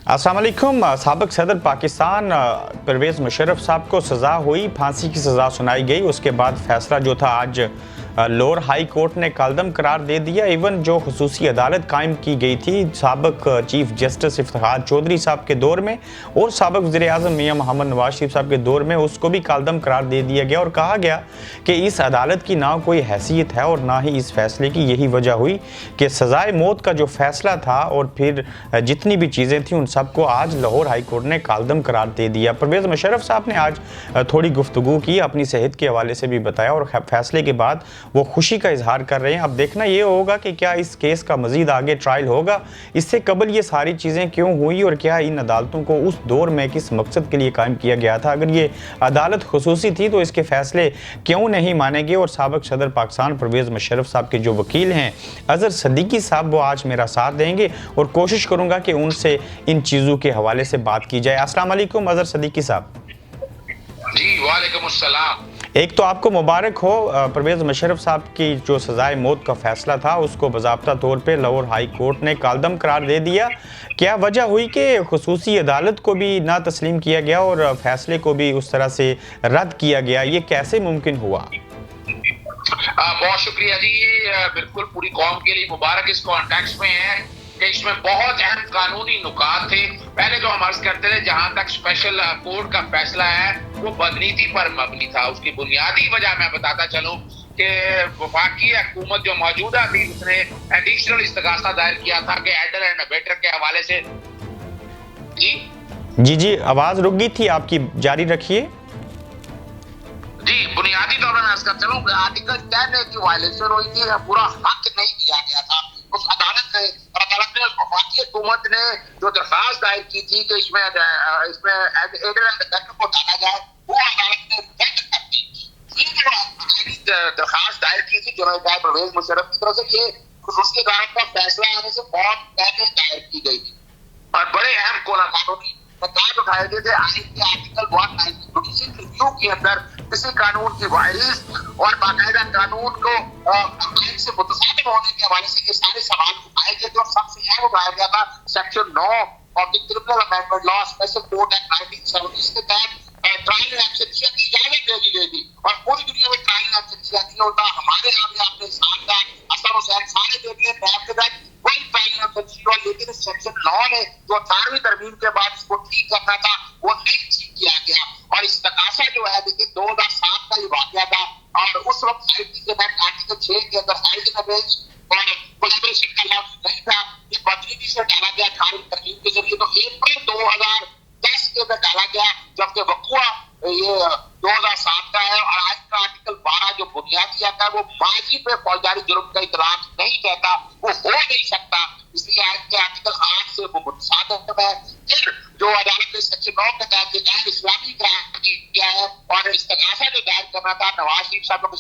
अस्सलाम वालेकुम। साबिक सदर पाकिस्तान परवेज़ मुशर्रफ साहब को सज़ा हुई, फांसी की सज़ा सुनाई गई। उसके बाद फैसला जो था आज लोअर हाई कोर्ट ने कालदम करार दे दिया। इवन जो खुसूसी अदालत कायम की गई थी साबिक चीफ जस्टिस इफ्तिखार चौधरी साहब के दौर में और साबिक वज़ीर आज़म मियां मोहम्मद नवाज शरीफ साहब के दौर में, उसको भी कालदम करार दे दिया गया और कहा गया कि इस अदालत की ना कोई हैसियत है और ना ही इस फैसले की यही वजह हुई कि सज़ाए मौत का जो फैसला था और फिर जितनी भी चीज़ें थी उन सबको आज लाहौर हाई कोर्ट ने कालदम करार दे दिया। परवेज़ मुशर्रफ साहब ने आज थोड़ी गुफ्तगू की, अपनी सेहत के हवाले से भी बताया और फैसले के बाद वो खुशी का इजहार कर रहे हैं। अब देखना ये होगा कि क्या इस केस का मजीद आगे ट्रायल होगा, इससे कबल ये सारी चीज़ें क्यों हुई और क्या इन अदालतों को उस दौर में किस मकसद के लिए कायम किया गया था। अगर ये अदालत खुसूसी थी तो इसके फैसले क्यों नहीं माने गए। और साबिक सदर पाकिस्तान परवेज़ मुशर्रफ साहब के जो वकील हैं अजहर सदीकी साहब, वो आज मेरा साथ देंगे और कोशिश करूँगा कि उनसे इन चीज़ों के हवाले से बात की जाए। अस्सलाम वालेकुम अजहर सदीकी साहब। जी वालेकुम अस्सलाम। एक तो आपको मुबारक हो, परवेज़ मुशर्रफ साहब की जो सज़ाए मौत का फैसला था उसको बाज़ाब्ता तौर पे लाहौर हाई कोर्ट ने कालदम करार दे दिया। क्या वजह हुई कि खुसूसी अदालत को भी ना तस्लीम किया गया और फैसले को भी उस तरह से रद्द किया गया, ये कैसे मुमकिन हुआ? बहुत शुक्रिया जी। ये बिल्कुल पूरी कौम के लिए मुबारक इस कॉन्टेक्स्ट में है कि इसमें बहुत अहम कानूनी नुकात थे। पहले जो हम अर्ज करते थे जहां तक स्पेशल कोर्ट का फैसला है वो बदनीति पर मबनी था। उसकी बुनियादी वजह मैं बताता चलूं कि वफाकी हुकूमत जो मौजूदा थी उसने एडिशनल इस्तगासा दायर किया था कि एडर एंड अबेटर के हवाले से। जी आवाज रुक गई थी आपकी, जारी रखिए। जी बुनियादी तौर पर मैं अर्ज करता चलूं आर्टिकल 10 की वायलेशन हुई थी, पूरा हक नहीं दिया गया था उस अदालत ने। और अदालत ने वफाकी हुकूमत ने जो दरखास्त दायर की थी कि इसमें एडर एंड अबेटर को डाला जाए, वो अदालत ने रद्द कर दी। ये जो दरखास्त दायर की थी जनाब परवेज़ मुशर्रफ की तरफ से, ये खुसूसी अदालत का फैसला आने से बहुत पहले दायर की गई थी और बड़े अहम कानूनी मसले उठाए गए थे। आर्टिकल 196 रिव्यू के अंदर किसी कानून की वायरिस और बाकायदा कानून को आइन से मुतसादिफ होने के हवाले से ये सारे सवाल उठाए गए थे और सबसे अहम उठाया गया था section 9 of the criminal amendment law special code act 1970 के तहत ट्रायल एब्सेंशिया की इजाजत दे दी गई थी। और पूरी दुनिया में ट्रायल एब्सेंशिया नहीं होता, हमारे यहाँ भी आपने साथ असर हुसैन सारे देख लिए नैब के तहत कोई ट्रायल एब्सेंशिया, लेकिन सेक्शन 9 ने जो 18वीं तरमीम के बाद इसको ठीक करना था वो नहीं ठीक किया गया। और इस तकासा जो है देखिए 2007 का ये वाकया था और उस वक्त आर्टिकल 6 के अंदर और कोलैबोरेशन का लफ्ज नहीं था, ये बदनीति से डाला गया 18वीं तरमीम के जरिए। तो अप्रैल 2010 के अंदर डाला गया, जबकि वकूआ ये 2007 का है। और आइन का आर्टिकल 12 जो बुनियादी आता है वो माजी पे फौजदारी जुर्म का इतलाक नहीं कहता, वो हो नहीं सकता, इसलिए आइन के आर्टिकल 8 से वो मुतसादिफ है। फिर जो अदालत ने सेक्शन 9 के तहत गैर इस्लामी करार किया है और इस्तगासा जो दायर करना था नवाज शरीफ साहब को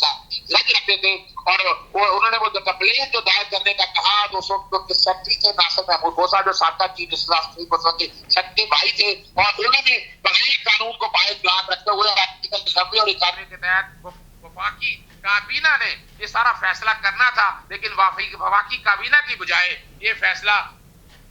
लग रखते थे और उन्होंने वो जो कंप्लेंट जो दायर करने का कहा, 200 सेक्रेटरी थे नासिर महमूद बोसा जो साबका चीफ जस्टिस के सेक्रेटरी भाई थे, और उन्होंने बगैर कानून को बाहर इख्तिलाफ रखते हुए आर्टिकल 90 और 91 के तहत वफाकी काबीना ने ये सारा फैसला करना था, लेकिन वफाकी काबीना की बजाय ये फैसला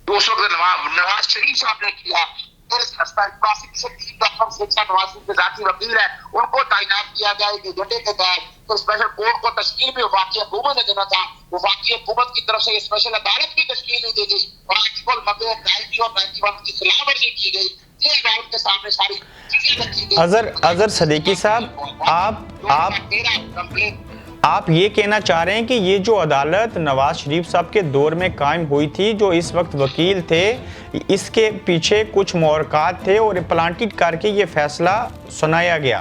दूसरों नवाज शरीफ साहब ने किया। फिर प्रोसिक्यूशन टीम डॉक्टर शेख साहब नवाज शरीफ के जाती वकील है, उनको तैनात किया गया एक एजेंडे के तहत। तो स्पेशल कोर्ट को तश्कील भी वफाकी हुकूमत ने देना था, वफाकी हुकूमत की तरफ से स्पेशल अदालत की तश्कील नहीं दी गई और आर्टिकल 90 और 91 की खिलाफ वर्जी की गई। ये अदालत के सामने सारी चीजें रखी गई। अजहर सदीकी साहब, आप ये कहना चाह रहे हैं कि ये जो अदालत नवाज शरीफ साहब के दौर में कायम हुई थी, जो इस वक्त वकील थे, इसके पीछे कुछ मोहरकात थे और प्लांटेड करके ये फैसला सुनाया गया?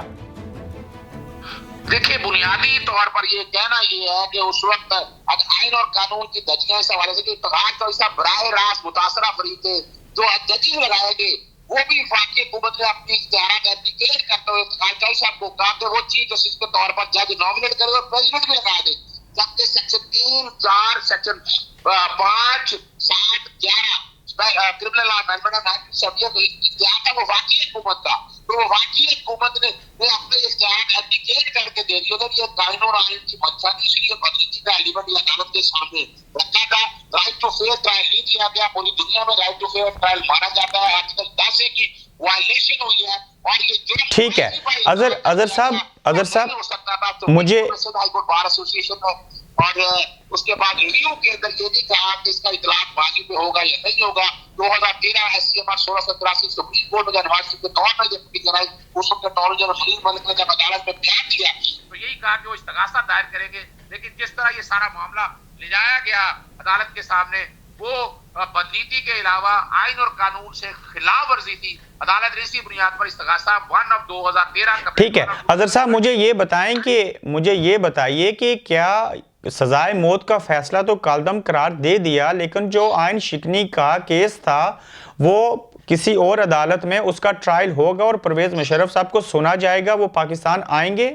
देखिए बुनियादी तौर पर ये कहना ये है कि उस वक्त आइन और कानून की धज्जियां इस हवाले से कि इत्तेफाक तो ऐसा बराह रास्त मुतासरा फरीक थे जो जजिस लगाए गए, वो भी वफाकी हुकूमत ने अपनी इख्तियारात एब्डिकेट करते हुए खालचा साहब को कहा कि वो चीफ जस्टिस के तौर पर जज नॉमिनेट करे और प्रेसिडेंट भी लगा दे। जबकि section 3, 4, section 5, 7, 11 criminal law amendment of 1970 क्या था, वो वाकई हुकूमत था। तो वो वाकई हुकूमत ने अपने इख्तियार एब्डिकेट करके दे दिया था। ये कानून आइन की मंशा थी, इसलिए बदरीकी का एलिमेंट अदालत के सामने रखा था। राइट टू फेयर ट्रायल नहीं दिया गया। पूरी दुनिया में राइट टू फेयर ट्रायल माना जाता है। आर्टिकल 10 की वायलेशन हुई है और ये जो ठीक है अजहर साहब हो सकता था। तो मुझे हाई कोर्ट बार एसोसिएशन में और उसके बाद रिव्यू के अंदर ये नहीं कहा कि इसका इतलाक बाजी पे होगा या नहीं होगा। 2013 SCMR 1683 सुप्रीम कोर्ट में यूनिवर्सिटी के तौर पर जब कराई, उस वक्त अटॉर्नी जनरल मुनीर मलिक ने जब अदालत में बयान दिया तो यही कहा कि वो इस्तगासा दायर करेंगे। लेकिन जिस तरह ये सारा मामला ले जाया गया अदालत के सामने, वो बदनीति के अलावा आइन और कानून से खिलाफ वर्जी थी। अदालत ने इसी बुनियाद पर इस्तगासा 1 of 2013 ठीक है अजहर साहब, मुझे ये बताइए कि क्या सजाए मौत का फैसला तो कालदम करार दे दिया, लेकिन जो आइन शिकनी का केस था वो किसी और अदालत में उसका ट्रायल होगा और परवेज मुशर्रफ साहब को सुना जाएगा, वो पाकिस्तान आएंगे?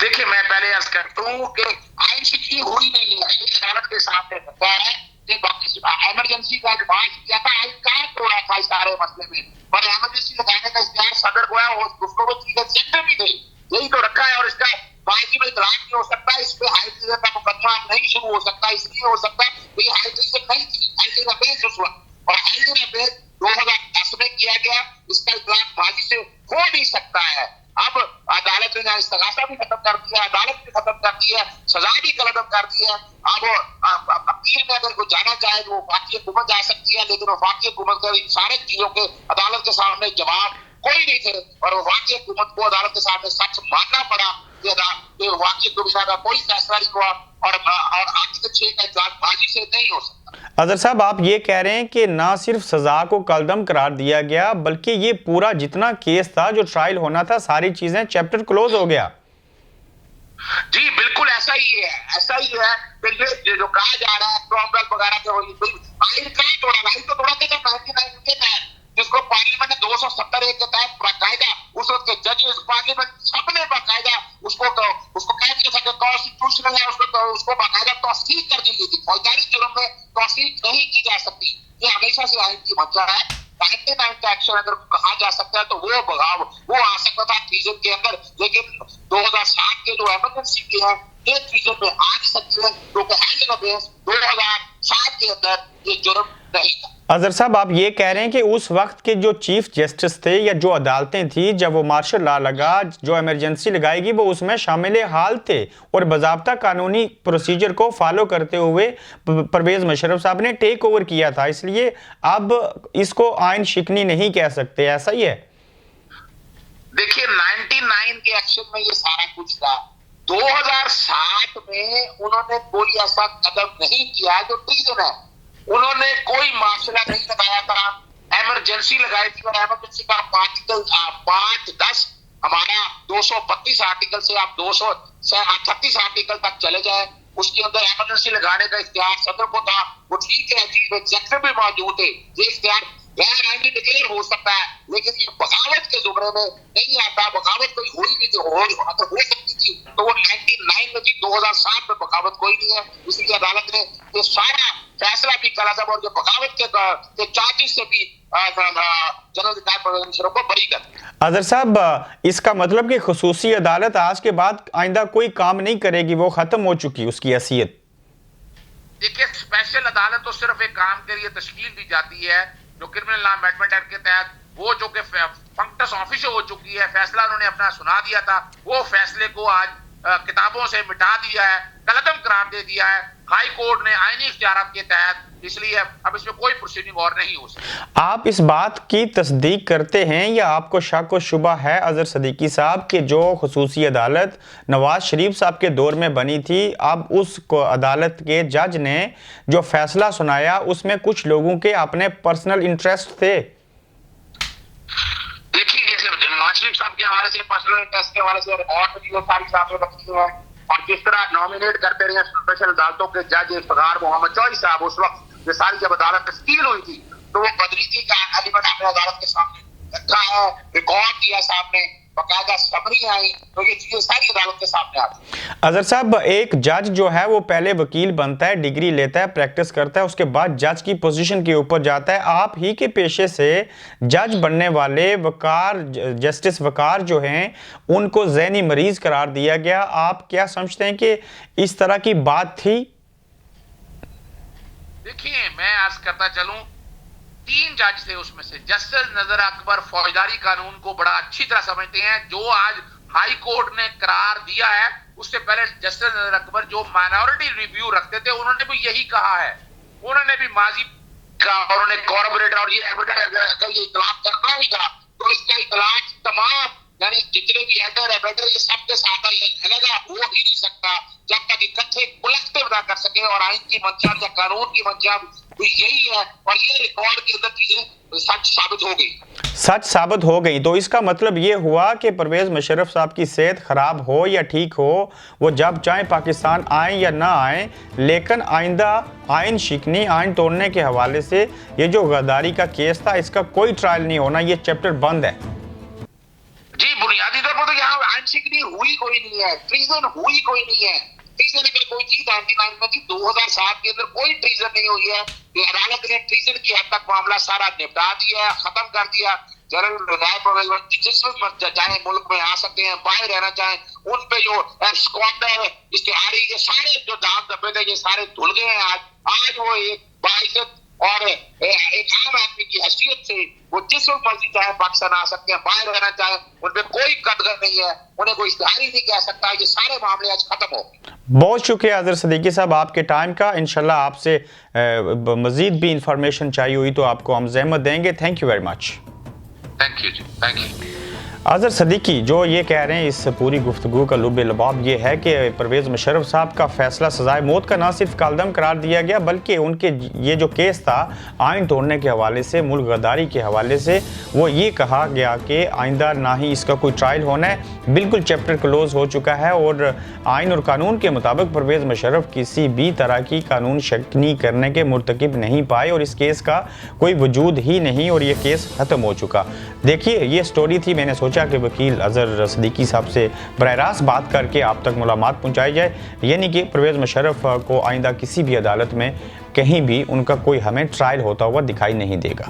देखिए, मैं पहले अर्ज करता हूं कि आइन शिकनी हुई नहीं है। ये अदालत के सामने रखा है कि इमरजेंसी का एडवांस किया था। आइन कहां तोड़ा था इस सारे मसले में, पर इमरजेंसी लगाने का इख्तियार सदर को है और उसको वो चीजें सेक्टर भी थी, यही तो रखा है। और इसका बाकी में इतलाक नहीं हो सकता, इस पे हाई ट्रीजन का मुकदमा नहीं शुरू हो सकता। इसलिए हो सकता है कि हाई ट्रीजन नहीं थी, हाई ट्रीजन बेस उस वक्त, और हाई ट्रीजन बेस 2010 में किया गया। इसका इतलाक बाजी से हो नहीं सकता है। अब अदालत ने इस्तगासा भी खत्म कर दिया, अदालत भी खत्म कर दिया, सजा भी कलम कर दिया। अब अपील में अगर कोई जाना चाहे तो वफाकी हुकूमत जा सकती है, लेकिन वफाकी हुकूमत का इन सारे चीजों के अदालत के सामने जवाब कोई नहीं थे और वफाकी हुकूमत को अदालत के सामने सच मानना पड़ा कि वफाकी हुकूमत का कोई फैसला नहीं हुआ और आर्टिकल 6 का इतलाक बाजी से नहीं हो सकता। अजहर साहब, आप ये कह रहे हैं कि ना सिर्फ सजा को कलदम करार दिया गया, बल्कि ये पूरा जितना केस था, जो ट्रायल होना था, सारी चीजें चैप्टर क्लोज हो गया। जी बिल्कुल ऐसा ही है, ऐसा ही है। ये जो कहा जा रहा है कॉम्वेल्थ वगैरह के आइन का तोड़ा, आइन तो तोड़ा था 99 के तहत, जिसको पार्लियामेंट ने 270 के तहत बाकायदा उस वक्त के जजेस पार्लियामेंट सबने बाकायदा उसको कह दिया था कि कॉन्स्टिट्यूशनल है, उसको बाकायदा तौसीक कर दी गई थी। फौजदारी जुर्म में तौसीक नहीं की जा सकती। ये हमेशा से आइन की मंशा है। 99 का एक्शन अगर कहा जा सकता है तो वो आ सकता था ट्रीजन के अंदर, लेकिन 2007 के जो इमरजेंसी की है ये ट्रीजन में आ नहीं सकती है, क्योंकि हैंड ऑफ बेस 2007 के अंदर ये जुर्म नहीं था। अजहर साहब, आप ये कह रहे हैं कि उस वक्त के जो चीफ जस्टिस थे या जो अदालतें थी, जब वो मार्शल लॉ लगा, जो इमरजेंसी लगाएगी, वो उसमें शामिल हाल थे और बाज़ाब्ता कानूनी प्रोसीजर को फॉलो करते हुए परवेज मुशर्रफ साहब ने टेक ओवर किया था। इसलिए अब इसको आइन शिकनी नहीं कह सकते, ऐसा ही है? देखिए, 99 के एक्शन में ये सारा कुछ था। 2007 में उन्होंने कोई ऐसा कदम नहीं किया जो ट्रीजन है। उन्होंने कोई मार्शल नहीं लगाया था, इमरजेंसी लगाई थी। और इमरजेंसी का आर्टिकल 5-10 हमारा 232 आर्टिकल से आप 238 आर्टिकल तक चले जाए, उसके अंदर इमरजेंसी लगाने का इख्तियार सदर को था। वो ठीक है, चीफ एग्जीक्यूटिव भी मौजूद थे। ये इख्तियार गैर आईनी डिक्लेयर हो सकता है, लेकिन ये बगावत के जुमरे में नहीं आता। बगावत कोई हुई नहीं थी, अगर हो सकती थी तो वो 99 में थी, 2007 में बगावत कोई नहीं है। इसलिए अदालत ने ये सारा फैसला भी करा था और जो बगावत के चार्जेस से भी जनरल को बरी कर। अजहर साहब, इसका मतलब कि खुसूसी अदालत आज के बाद आइंदा कोई काम नहीं करेगी, वो खत्म हो चुकी उसकी हैसियत? देखिए, स्पेशल अदालत तो सिर्फ एक काम के लिए तश्कील दी जाती है, जो क्रिमिनल लॉ अमेंडमेंट एक्ट के तहत वो जो कि फंक्टस ऑफिशियल हो चुकी है। फैसला उन्होंने अपना सुना दिया था, वो फैसले को आज किताबों से मिटा दिया है, कलदम करार दे दिया है हाई कोर्ट ने आईनी इख्तियारात के तहत। इसलिए अब इसमें कोई प्रोसीडिंग और नहीं हो सकती। आप इस बात की तस्दीक करते हैं या आपको शक व शुबा है अजहर सदीकी साहब कि जो खुसूसी अदालत नवाज शरीफ साहब के दौर में बनी थी, अब उस अदालत के जज ने जो फैसला सुनाया उसमें कुछ लोगों के अपने पर्सनल इंटरेस्ट थे? देखिए, जैसे नवाज शरीफ साहब के हवाले से पर्सनल इंटरेस्ट के हवाले से और भी सारी साहब रखी है, और किस तरह नॉमिनेट करते रहे स्पेशल अदालतों के जज इफ्तिखार मोहम्मद चौधरी साहब। उस वक्त ये सारी जब अदालत तश्कील हुई थी तो वो बदरीकी का एलिमेंट हमने अदालत के सामने रखा है, रिकॉर्ड किया सामने। बाकायदा समरी आई, तो ये चीजें सारी अदालत के सामने आती हैं। अजहर साहब, एक जज जो है वो पहले वकील बनता है, डिग्री लेता है, प्रैक्टिस करता है, उसके बाद जज की पोजीशन के ऊपर जाता है। आप ही के पेशे से जज बनने वाले वकार, जस्टिस वकार जो हैं, उनको ज़हनी मरीज करार दिया गया। आप क्या समझते हैं कि इस तरह की बात थी? देखिए, मैं आज करता चलूं, 3 जज थे उसमें से। जस्टिस नजर अकबर फौजदारी कानून को बड़ा अच्छी तरह समझते हैं। जो आज हाई कोर्ट ने करार दिया है, उससे पहले जस्टिस नजर अकबर जो माइनॉरिटी रिव्यू रखते थे, उन्होंने भी यही कहा है। उन्होंने भी माजी का, और उन्होंने कॉर्पोरेटर और ये अगर ये इतलाक करना ही था, तो इसका इतलाक तमाम यानी जितने भी एडर है बेटर ये सबके साथ अलग हो ही नहीं सकता जब तक इकट्ठे कलेक्टिव ना कर सके। और आइन की मंशा या कानून की मंशा तो यही है, और ये रिकॉर्ड के अंदर चीजें सच साबित हो गई। सच साबित हो गई तो इसका मतलब ये हुआ कि परवेज मुशर्रफ साहब की सेहत खराब हो या ठीक हो, वो जब चाहे पाकिस्तान आए या ना आए, लेकिन आइंदा आइन शिकनी, आइन तोड़ने के हवाले से ये जो गद्दारी का केस था, इसका कोई ट्रायल नहीं होना, ये चैप्टर बंद है। जी, बुनियादी तौर पर तो यहाँ आइन शिकनी हुई कोई नहीं है, ट्रीजन हुई कोई नहीं है। ट्रीजन अगर कोई चीज 99 में थी, 2007 के अंदर कोई ट्रीजन नहीं हुई है। अदालत ने ट्रीजन की हद तक मामला सारा निपटा दिया, खत्म कर दिया। जनरल नायब जिस वक्त चाहे मुल्क में आ सकते हैं, बाहर रहना चाहें, उन पे जो स्क्वाडर इश्तिहारी ये सारे जो दाम दबे थे, ये सारे धुल गए हैं। आज वो एक बाइज्जत और एक आम आदमी की हैसियत से वो जिस वक्त मर्जी चाहे पाकिस्तान आ सकते हैं, बाहर रहना चाहे, उनपे कोई कदर नहीं है, उन्हें कोई इश्तिहारी नहीं कह सकता। ये सारे मामले आज खत्म हो गए। बहुत शुक्रिया अजहर सदीकी साहब आपके टाइम का। इंशाल्लाह आपसे मजीद भी इंफॉर्मेशन चाहिए हुई तो आपको हम ज़हमत देंगे। Thank you very much. Thank you ji, thank you. Azhar Siddiqui जो ये कह रहे हैं, इस पूरी गुफ्तगू का लुब लबाब ये है कि परवेज़ मुशर्रफ साहब का फैसला सजाए मौत का ना सिर्फ कालदम करार दिया गया, बल्कि उनके ये जो केस था आइन तोड़ने के हवाले से, मुल्क गद्दारी के हवाले से, वो ये कहा गया कि आइंदा ना ही इसका कोई ट्रायल होना है, बिल्कुल चैप्टर क्लोज हो चुका है। और आइन और कानून के मुताबिक परवेज़ मुशर्रफ किसी भी तरह की कानून शक्नी करने के मुर्तकिब नहीं पाए और इस केस का कोई वजूद ही नहीं, और ये केस ख़त्म हो चुका। देखिए, ये स्टोरी थी, मैंने सोचा कि वकील अजहर सदीकी साहब से बरह रास्त बात करके आप तक मालूमात पहुंचाई जाए, यानी कि परवेज़ मुशर्रफ को आइंदा किसी भी अदालत में कहीं भी उनका कोई हमें ट्रायल होता हुआ दिखाई नहीं देगा।